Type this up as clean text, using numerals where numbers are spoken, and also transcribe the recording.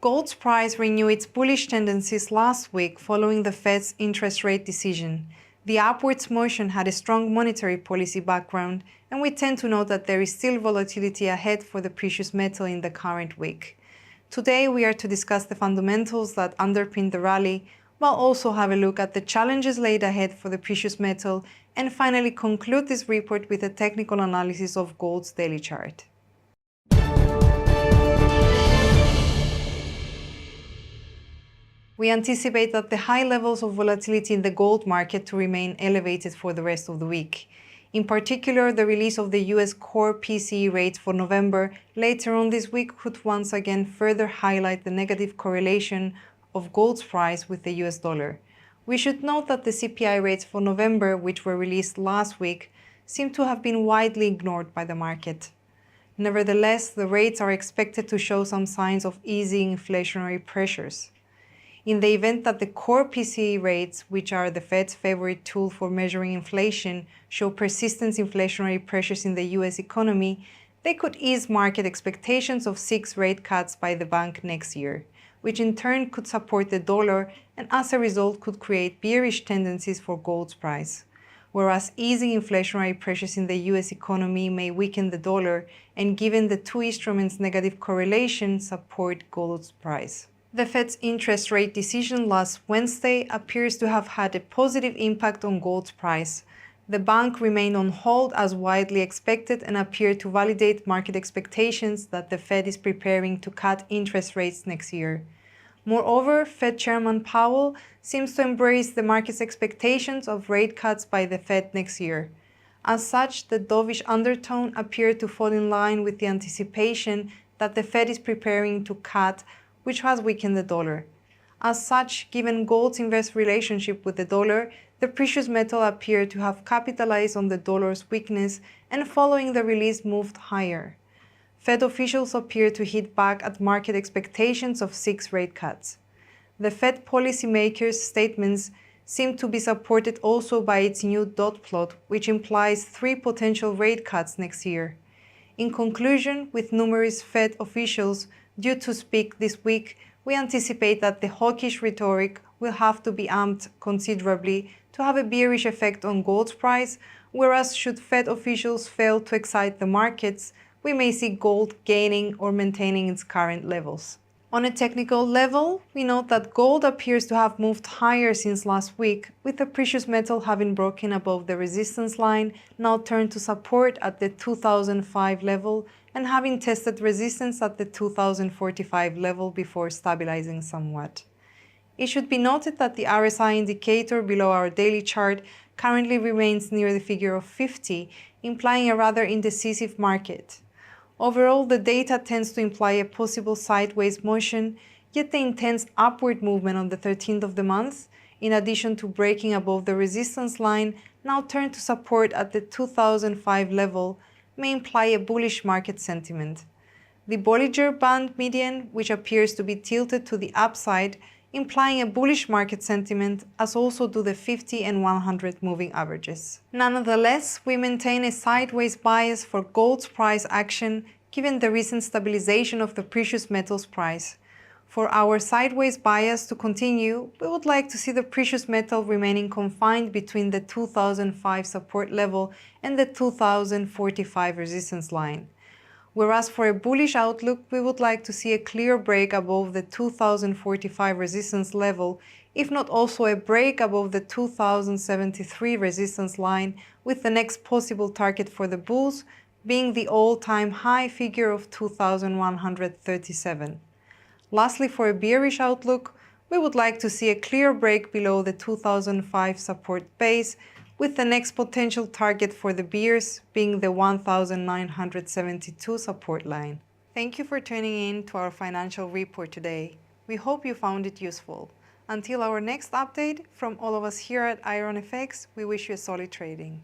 Gold's price renewed its bullish tendencies last week following the Fed's interest rate decision. The upwards motion had a strong monetary policy background, and we tend to note that there is still volatility ahead for the precious metal in the current week. Today we are to discuss the fundamentals that underpin the rally, while also have a look at the challenges laid ahead for the precious metal, and finally conclude this report with a technical analysis of gold's daily chart. We anticipate that the high levels of volatility in the gold market to remain elevated for the rest of the week. In particular, the release of the US Core PCE rates for November later on this week could once again further highlight the negative correlation of gold's price with the US dollar. We should note that the CPI rates for November, which were released last week, seem to have been widely ignored by the market. Nevertheless, the rates are expected to show some signs of easing inflationary pressures. In the event that the core PCE rates, which are the Fed's favorite tool for measuring inflation, show persistent inflationary pressures in the US economy, they could ease market expectations of 6 rate cuts by the bank next year, which in turn could support the dollar and as a result could create bearish tendencies for gold's price. Whereas easing inflationary pressures in the US economy may weaken the dollar and, given the two instruments' negative correlation, support gold's price. The Fed's interest rate decision last Wednesday appears to have had a positive impact on gold's price. The bank remained on hold as widely expected and appeared to validate market expectations that the Fed is preparing to cut interest rates next year. Moreover, Fed Chairman Powell seems to embrace the market's expectations of rate cuts by the Fed next year. As such, the dovish undertone appeared to fall in line with the anticipation that the Fed is preparing to cut, which has weakened the dollar. As such, given gold's inverse relationship with the dollar, the precious metal appeared to have capitalized on the dollar's weakness and, following the release, moved higher. Fed officials appear to hit back at market expectations of 6 rate cuts. The Fed policymakers' statements seem to be supported also by its new dot plot, which implies 3 potential rate cuts next year. In conclusion, with numerous Fed officials due to speak this week, we anticipate that the hawkish rhetoric will have to be amped considerably to have a bearish effect on gold's price, whereas should Fed officials fail to excite the markets, we may see gold gaining or maintaining its current levels. On a technical level, we note that gold appears to have moved higher since last week, with the precious metal having broken above the resistance line, now turned to support at the 2005 level, and having tested resistance at the 2045 level before stabilizing somewhat. It should be noted that the RSI indicator below our daily chart currently remains near the figure of 50, implying a rather indecisive market. Overall, the data tends to imply a possible sideways motion, yet the intense upward movement on the 13th of the month, in addition to breaking above the resistance line, now turned to support at the 2005 level, may imply a bullish market sentiment. The Bollinger Band median, which appears to be tilted to the upside, implying a bullish market sentiment, as also do the 50 and 100 moving averages. Nonetheless, we maintain a sideways bias for gold's price action given the recent stabilization of the precious metals price. For our sideways bias to continue, we would like to see the precious metal remaining confined between the 2005 support level and the 2045 resistance line. Whereas for a bullish outlook, we would like to see a clear break above the 2045 resistance level, if not also a break above the 2073 resistance line, with the next possible target for the bulls being the all-time high figure of 2137. Lastly, for a bearish outlook, we would like to see a clear break below the 2005 support base, with the next potential target for the bears being the 1972 support line. Thank you for tuning in to our financial report today. We hope you found it useful. Until our next update, from all of us here at IronFX, we wish you a solid trading.